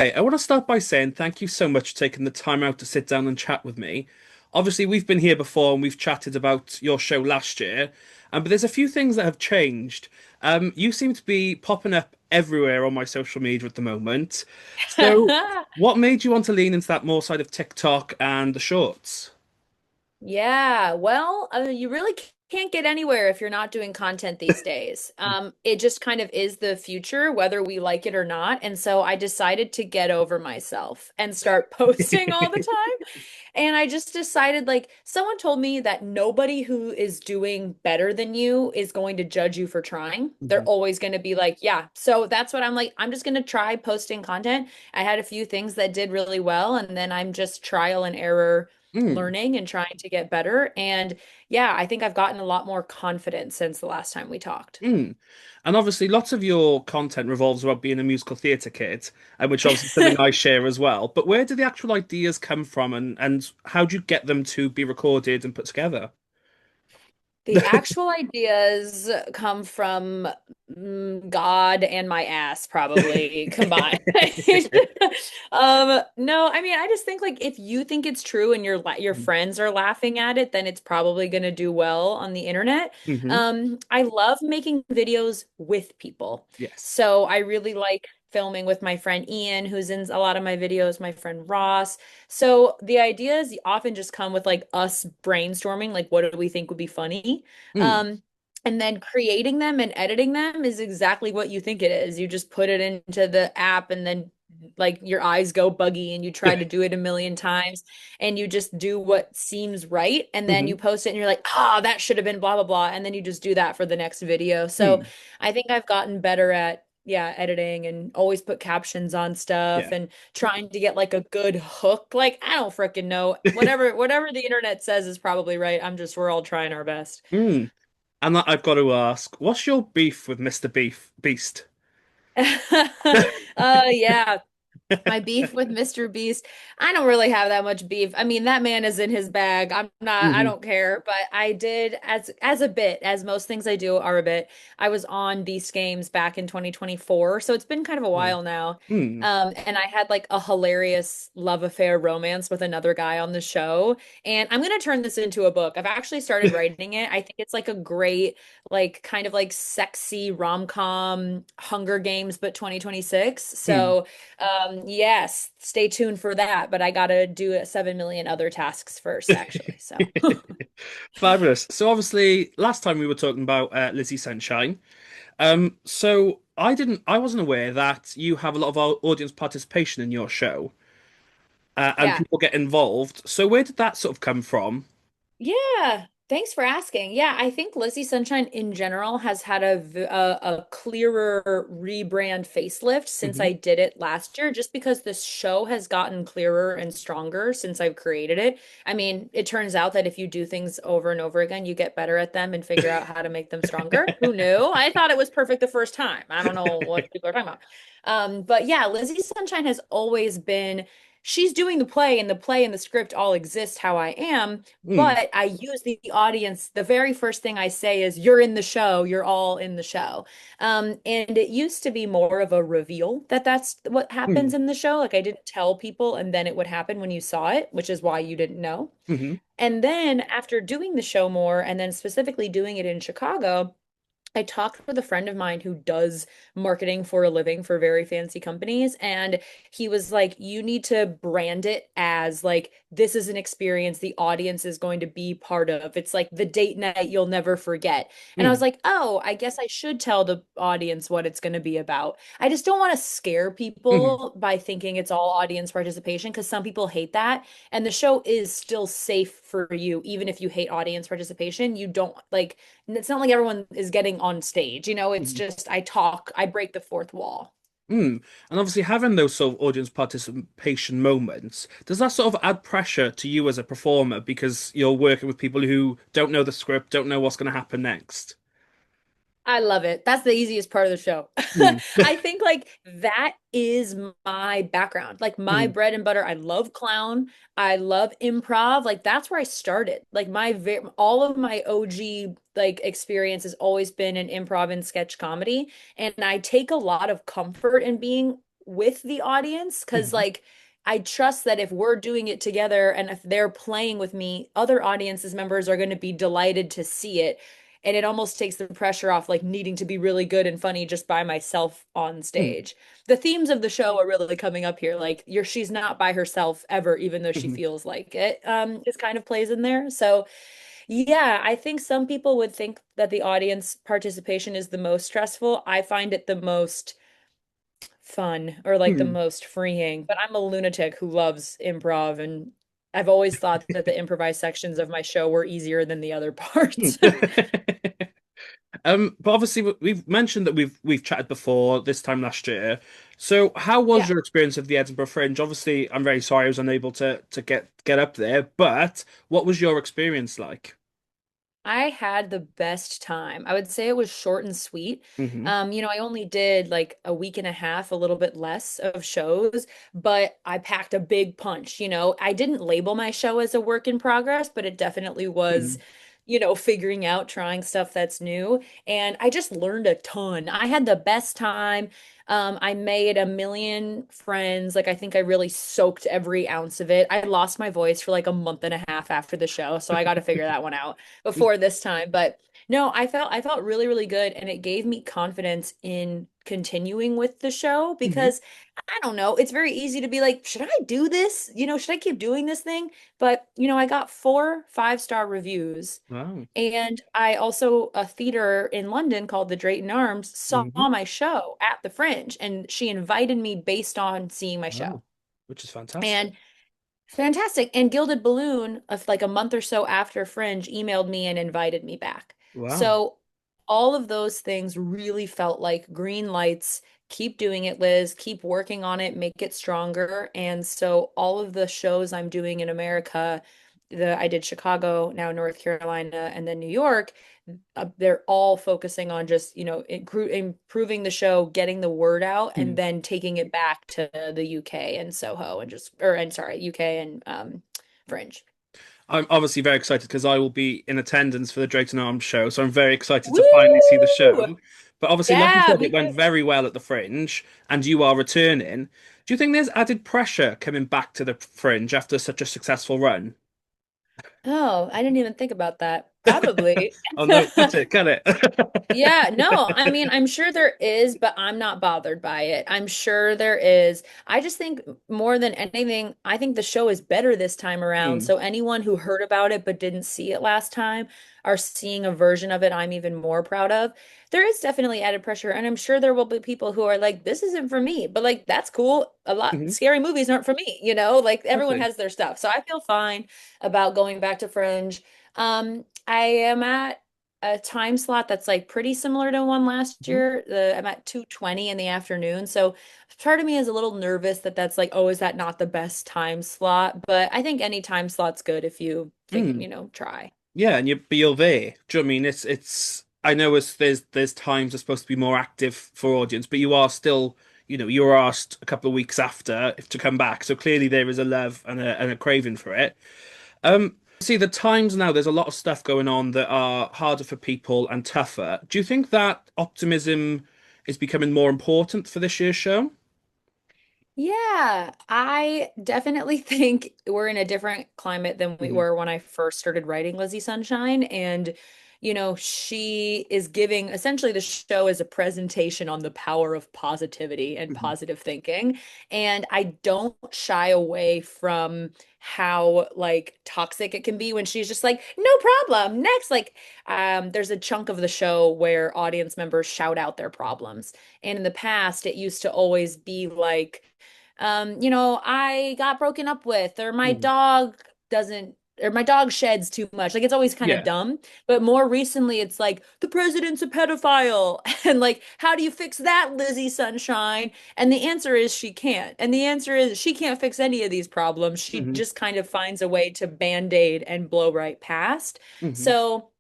Hey, I want to start by saying thank you so much for taking the time out to sit down and chat with me. Obviously, we've been here before and we've chatted about your show last year, but there's a few things that have changed. You seem to be popping up everywhere on my social media at the moment. So, what made you want to lean into that more side of TikTok and the shorts? Yeah, well, you really can't get anywhere if you're not doing content these days. It just kind of is the future, whether we like it or not. And so I decided to get over myself and start posting all the time. And I just decided, like, someone told me that nobody who is doing better than you is going to judge you for trying. They're Mhm. always going to be like, yeah. So that's what I'm like. I'm just going to try posting content. I had a few things that did really well, and then I'm just trial and error Mm, learning and trying to get better. And yeah, I think I've gotten a lot more confident since the last time we talked. mm. And obviously, lots of your content revolves around being a musical theatre kid, and which obviously is something I share as well. But where do the actual ideas come from, and how do you get them to be recorded and put together? The actual ideas come from God and my ass, probably combined. No, I mean, I just think like if you think it's true and your friends are laughing at it, then it's probably going to do well on the internet. Hmm. I love making videos with people. Yes. So I really like filming with my friend Ian, who's in a lot of my videos, my friend Ross. So the ideas often just come with like us brainstorming, like what do we think would be funny? Mm, Um, and then creating them and editing them is exactly what you think it is. You just put it into the app and then like your eyes go buggy and you try to do it a million times and you just do what seems right and then you hmm. post it and you're like, "Ah, that should have been blah blah blah." And then you just do that for the next video. So Mm, I think I've gotten better at editing and always put captions on stuff yeah. and trying to get like a good hook. Like, I don't freaking know. Whatever the internet says is probably right. We're all trying our best. Mm. And I've got to ask, what's your beef with Mr. Beast? Yeah. My beef with Mr. Beast, I don't really have that much beef. I mean, that man is in his bag. I Hmm. don't care, but I did as a bit, as most things I do are a bit. I was on Beast Games back in 2024, so it's been kind of a Oh. while now. Mm. And I had like a hilarious love affair romance with another guy on the show. And I'm gonna turn this into a book. I've actually started writing it. I think it's like a great, like kind of like sexy rom-com Hunger Games, but 2026. Mm. So yes, stay tuned for that, but I gotta do 7 million other tasks first, actually. So Fabulous. So obviously, last time we were talking about Lizzy Sunshine. So I wasn't aware that you have a lot of audience participation in your show, and yeah. people get involved. So where did that sort of come from? Yeah, thanks for asking. Yeah, I think Lizzy Sunshine in general has had a clearer rebrand facelift since Hmm. I did it last year, just because this show has gotten clearer and stronger since I've created it. I mean, it turns out that if you do things over and over again, you get better at them and figure out how to make them stronger. Who knew? I thought it was perfect the first time. I don't know what people are talking about. But yeah, Lizzy Sunshine has always been. She's doing the play, and the play and the script all exist how I am, Mm. but I use the audience. The very first thing I say is, "You're in the show. You're all in the show." And it used to be more of a reveal that that's what Mm. happens in the show. Like I didn't tell people, and then it would happen when you saw it, which is why you didn't know. Hmm. And then after doing the show more, and then specifically doing it in Chicago, I talked with a friend of mine who does marketing for a living for very fancy companies, and he was like, "You need to brand it as like this is an experience the audience is going to be part of. It's like the date night you'll never forget." And I was Mm. like, "Oh, I guess I should tell the audience what it's going to be about." I just don't want to scare Hmm. people by thinking it's all audience participation because some people hate that. And the show is still safe for you, even if you hate audience participation. You don't like it's not like everyone is getting on stage, it's Hmm. just I talk, I break the fourth wall. Mm. And obviously, having those sort of audience participation moments, does that sort of add pressure to you as a performer because you're working with people who don't know the script, don't know what's going to happen next? I love it. That's the easiest part of the show. Mm. I think like that is my background. Like my Mm. bread and butter. I love clown. I love improv. Like that's where I started. Like all of my OG like experience has always been in improv and sketch comedy, and I take a lot of comfort in being with the audience because Hmm. like I trust that if we're doing it together and if they're playing with me, other audiences members are going to be delighted to see it. And it almost takes the pressure off like needing to be really good and funny just by myself on stage. The themes of the show are really coming up here. Like she's not by herself ever, even though she Hmm. feels like it. This kind of plays in there. So yeah, I think some people would think that the audience participation is the most stressful. I find it the most fun or like the Hmm. most freeing, but I'm a lunatic who loves improv and I've always thought that the improvised sections of my show were easier than the other Hmm. parts. But obviously we've mentioned that we've chatted before this time last year. So how was Yeah. your experience of the Edinburgh Fringe? Obviously, I'm very sorry I was unable to get up there, but what was your experience like? I had the best time. I would say it was short and sweet. Hmm. I only did like a week and a half, a little bit less of shows, but I packed a big punch. I didn't label my show as a work in progress, but it definitely was, Hmm. figuring out, trying stuff that's new. And I just learned a ton. I had the best time. I made a million friends. Like, I think I really soaked every ounce of it. I lost my voice for like a month and a half after the show, so I got to figure that one out before this time. But no, I felt really, really good and it gave me confidence in continuing with the show Hmm. because I don't know, it's very easy to be like, should I do this? Should I keep doing this thing? But I got 4 5-star reviews. Wow. And I also, a theater in London called the Drayton Arms saw Hmm. my show at the Fringe and she invited me based on seeing my show. Wow. Which is fantastic. And fantastic. And Gilded Balloon, of like a month or so after Fringe, emailed me and invited me back. Wow. So all of those things really felt like green lights. Keep doing it, Liz. Keep working on it, make it stronger. And so all of the shows I'm doing in America, I did Chicago, now North Carolina, and then New York. They're all focusing on just, improving the show, getting the word out, and Hmm. then taking it back to the UK and Soho and just, or, and sorry, UK and Fringe. I'm obviously very excited because I will be in attendance for the Drayton Arms show, so I'm very excited to finally see the Woo! show. But obviously, like you Yeah, said, me it went too. very well at the Fringe, and you are returning. Do you think there's added pressure coming back to the Fringe after such a successful run? Oh, I didn't even think about that. Probably. Oh no, cut it, cut it. Yeah, no, I mean, I'm sure there is, but I'm not bothered by it. I'm sure there is. I just think more than anything, I think the show is better this time around. Hmm. So anyone who heard about it but didn't see it last time are seeing a version of it I'm even more proud of. There is definitely added pressure, and I'm sure there will be people who are like, this isn't for me, but like, that's cool. A lot Hmm. scary movies aren't for me, like everyone Totally. has their stuff. So I feel fine about going back to Fringe. I am at a time slot that's like pretty similar to one last Mhm. year. I'm at 2:20 in the afternoon. So part of me is a little nervous that that's like, oh, is that not the best time slot? But I think any time slot's good if you think, Mm. try. Yeah, and you're there. Do you know what I mean? It's I know there's times are supposed to be more active for audience, but you are still, you were asked a couple of weeks after if to come back. So clearly there is a love and a craving for it. See the times now, there's a lot of stuff going on that are harder for people and tougher. Do you think that optimism is becoming more important for this year's show? Yeah, I definitely think we're in a different climate than we Hmm. were when I first started writing Lizzy Sunshine. And, she is giving essentially the show is a presentation on the power of positivity and Hmm. positive thinking. And I don't shy away from how like toxic it can be when she's just like, no problem, next. Like, there's a chunk of the show where audience members shout out their problems. And in the past, it used to always be like, I got broken up with, or my Hmm. dog doesn't, or my dog sheds too much. Like it's always kind of Yeah. dumb. But more recently, it's like, the president's a pedophile. And like, how do you fix that, Lizzy Sunshine? And the answer is she can't. And the answer is she can't fix any of these problems. She Hmm. just kind of finds a way to band-aid and blow right past. Hmm. So,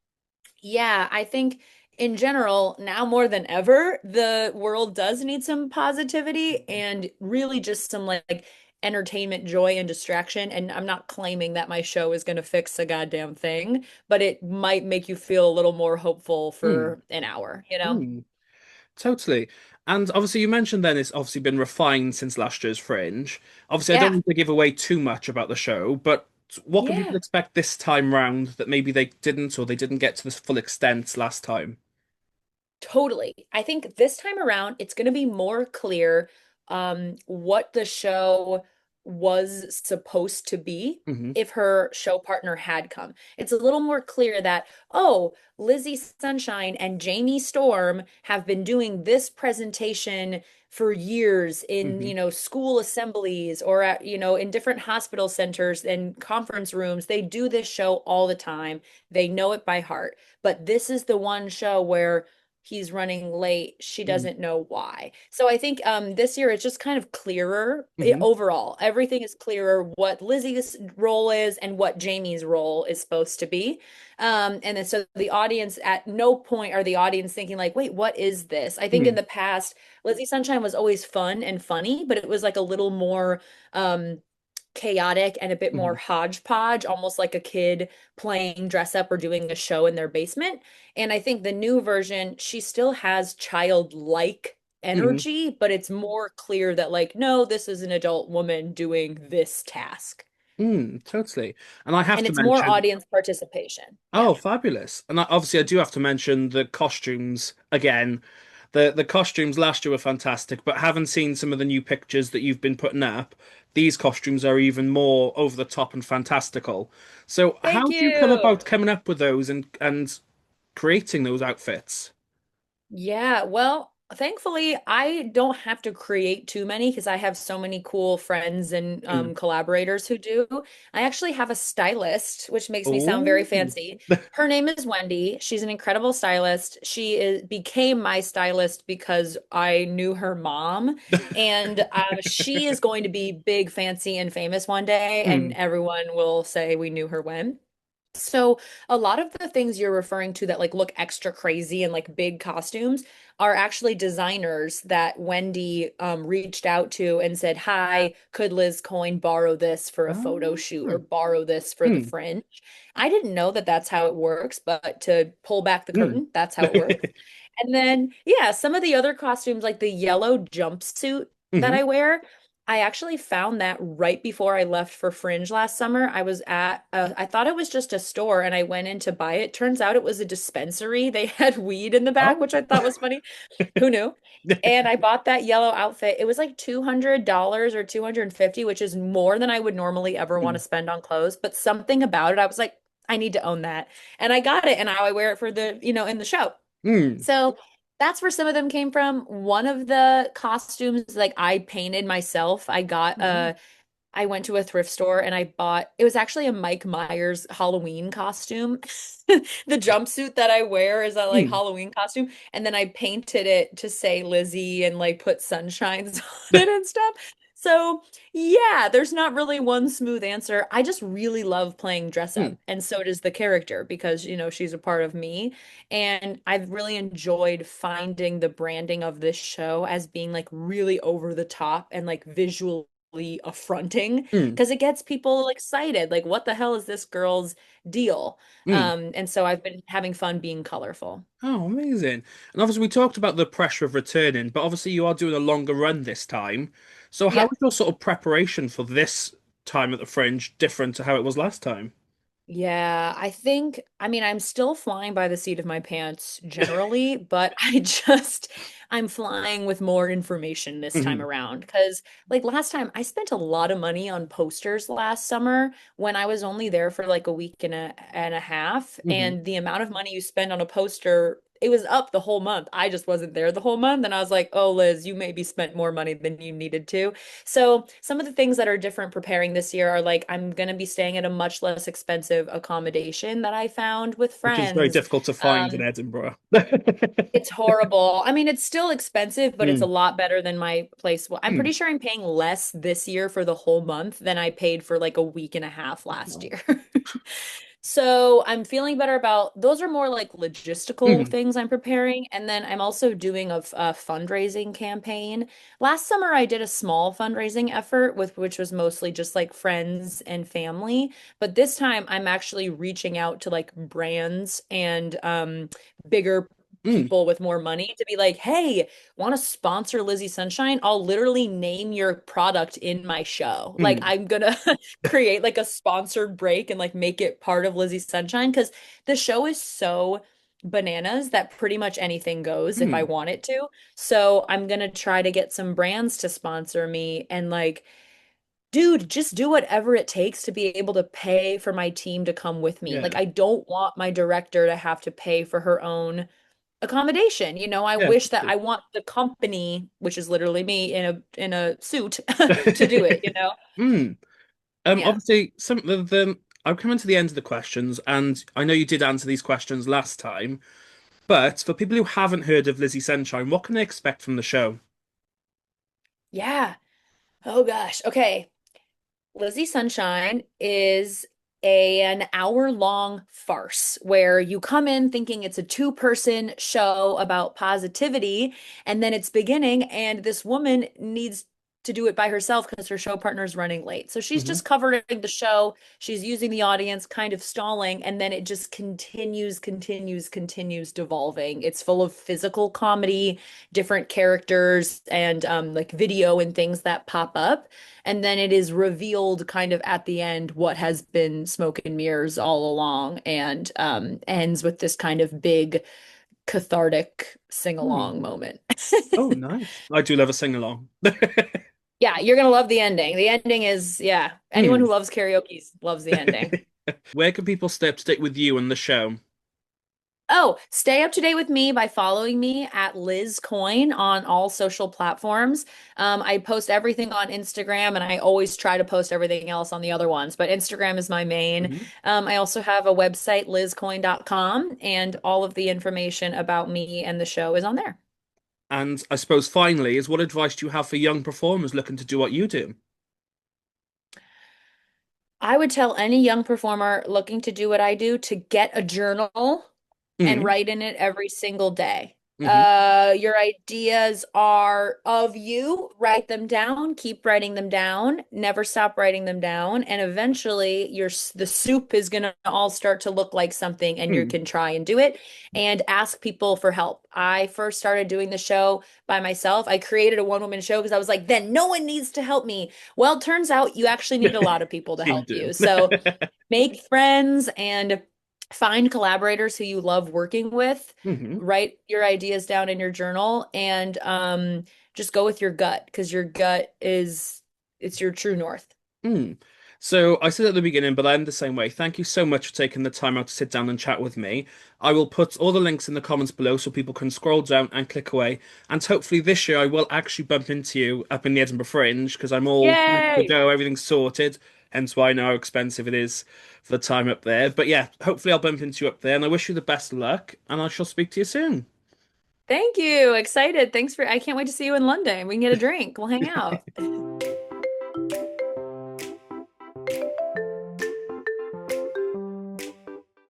yeah, I think in general, now more than ever, the world does need some positivity and really just some like entertainment, joy, and distraction. And I'm not claiming that my show is going to fix a goddamn thing, but it might make you feel a little more hopeful Hmm. for an hour, you know? Hmm. Totally. And obviously, you mentioned then it's obviously been refined since last year's Fringe. Obviously, I don't Yeah. want to give away too much about the show, but what can people Yeah. expect this time round that maybe they didn't or they didn't get to this full extent last time? Totally. I think this time around, it's going to be more clear what the show was supposed to be Hmm. if her show partner had come. It's a little more clear that, oh, Lizzy Sunshine and Jamie Storm have been doing this presentation for years in, Hmm. school assemblies or at, in different hospital centers and conference rooms. They do this show all the time. They know it by heart. But this is the one show where he's running late. She Hmm. doesn't know why. So I think this year it's just kind of clearer Hmm. overall. Everything is clearer what Lizzie's role is and what Jamie's role is supposed to be. And then so the audience at no point are the audience thinking like, wait, what is this? I think in Hmm. the past, Lizzie Sunshine was always fun and funny, but it was like a little more chaotic and a bit more Hmm. hodgepodge, almost like a kid playing dress up or doing a show in their basement. And I think the new version, she still has childlike Hmm. energy, but it's more clear that, like, no, this is an adult woman doing this task. Totally. And I have And to it's more mention, audience participation. Yeah. oh, fabulous. And obviously, I do have to mention the costumes again. The costumes last year were fantastic, but having seen some of the new pictures that you've been putting up, these costumes are even more over the top and fantastical. So, how Thank do you come you. about coming up with those and creating those outfits? Yeah, well, thankfully, I don't have to create too many because I have so many cool friends and Mm. collaborators who do. I actually have a stylist, which makes me sound very Oh. fancy. Her name is Wendy. She's an incredible stylist. Became my stylist because I knew her mom, and she is going to be big, fancy, and famous one day, and Mm. everyone will say we knew her when. So a lot of the things you're referring to that like look extra crazy and like big costumes are actually designers that Wendy reached out to and said, "Hi, could Liz Coyne borrow this for a photo Oh. shoot or borrow this for the Mm. Fringe?" I didn't know that that's how it works, but to pull back the Mm. curtain, that's how it works. And then, yeah, some of the other costumes, like the yellow jumpsuit that Hmm. I wear, I actually found that right before I left for Fringe last summer. I was at, I thought it was just a store and I went in to buy it. Turns out it was a dispensary. They had weed in the back, Oh. which I thought was funny. Who knew? And I bought that yellow outfit. It was like $200 or 250, which is more than I would normally ever want to Mm. spend on clothes. But something about it, I was like, I need to own that. And I got it and now I wear it for in the show. Mm. So that's where some of them came from. One of the costumes, like I painted myself. I went to a thrift store and I bought, it was actually a Mike Myers Halloween costume. The jumpsuit that I wear is a like Mm. Halloween costume. And then I painted it to say Lizzie and like put sunshines on it and stuff. So yeah, there's not really one smooth answer. I just really love playing dress Mm. up. And so does the character because, she's a part of me. And I've really enjoyed finding the branding of this show as being like really over the top and like visually affronting Mm. because it gets people excited. Like, what the hell is this girl's deal? Mm. And so I've been having fun being colorful. Oh, amazing. And obviously, we talked about the pressure of returning, but obviously, you are doing a longer run this time. So, how Yeah. is your sort of preparation for this time at the Fringe different to how it was last time? Yeah, I mean, I'm still flying by the seat of my pants generally, but I'm flying with more information this time Hmm. around. Because, like, last time I spent a lot of money on posters last summer when I was only there for like a week and a half. Hmm. And the amount of money you spend on a poster, it was up the whole month. I just wasn't there the whole month. And I was like, oh, Liz, you maybe spent more money than you needed to. So some of the things that are different preparing this year are like I'm gonna be staying at a much less expensive accommodation that I found with Which is very friends. difficult to find in Um, Edinburgh. it's horrible. I mean, it's still expensive, but it's a Mm. lot better than my place. Well, I'm Mm. pretty sure I'm paying less this year for the whole month than I paid for like a week and a half last Oh. year. So I'm feeling better about those are more like logistical Mm. things I'm preparing. And then I'm also doing a fundraising campaign. Last summer, I did a small fundraising effort with which was mostly just like friends and family. But this time I'm actually reaching out to like brands and bigger Mm, people with more money to be like, hey, want to sponsor Lizzy Sunshine? I'll literally name your product in my show. Like, mm, I'm gonna create like a sponsored break and like make it part of Lizzy Sunshine because the show is so bananas that pretty much anything goes if I mm. want it to. So I'm gonna try to get some brands to sponsor me and like, dude, just do whatever it takes to be able to pay for my team to come with me. Like, Yeah. I don't want my director to have to pay for her own accommodation. You know, I Yeah. wish that I want the company, which is literally me in a suit, to do it, you know? Mm. Yeah. Obviously, some of I've come into the end of the questions, and I know you did answer these questions last time, but for people who haven't heard of Lizzy Sunshine, what can they expect from the show? Yeah. Oh gosh. Okay. Lizzy Sunshine is an hour-long farce where you come in thinking it's a two-person show about positivity, and then it's beginning, and this woman needs to do it by herself because her show partner's running late. So she's Hmm. just covering the show, she's using the audience, kind of stalling, and then it just continues devolving. It's full of physical comedy, different characters, and like video and things that pop up. And then it is revealed kind of at the end what has been smoke and mirrors all along and ends with this kind of big cathartic Hmm. sing-along moment. Oh, nice. I do love a sing along. Yeah, you're gonna love the ending. The ending is, yeah, anyone Hmm. who loves karaoke loves the ending. Where can people stay up to date with you and the show? Oh, stay up to date with me by following me at Liz Coin on all social platforms. I post everything on Instagram and I always try to post everything else on the other ones, but Instagram is my main. Mhm. I also have a website, lizcoin.com, and all of the information about me and the show is on there. And I suppose finally, is what advice do you have for young performers looking to do what you do? I would tell any young performer looking to do what I do to get a journal and Mm, write in it every single day. hmm. Your ideas are of you, write them down, keep writing them down, never stop writing them down, and eventually the soup is going to all start to look like something and you Mm. can try and do it and ask people for help. I first started doing the show by myself. I created a one-woman show because I was like, then no one needs to help me. Well, it turns out you actually need a lot of people to You help do. you. So make friends and find collaborators who you love working with, Hmm. write your ideas down in your journal, and just go with your gut because your gut is it's your true north. Mm. So I said at the beginning, but I'm the same way. Thank you so much for taking the time out to sit down and chat with me. I will put all the links in the comments below so people can scroll down and click away. And hopefully this year I will actually bump into you up in the Edinburgh Fringe because I'm all ready to Yay! go, everything's sorted. Hence why I know how expensive it is for the time up there. But yeah, hopefully I'll bump into you up there and I wish you the best of luck and I shall speak to you soon. Thank you. Excited. Thanks for I can't wait to see you in London. We can get a drink. We'll hang out.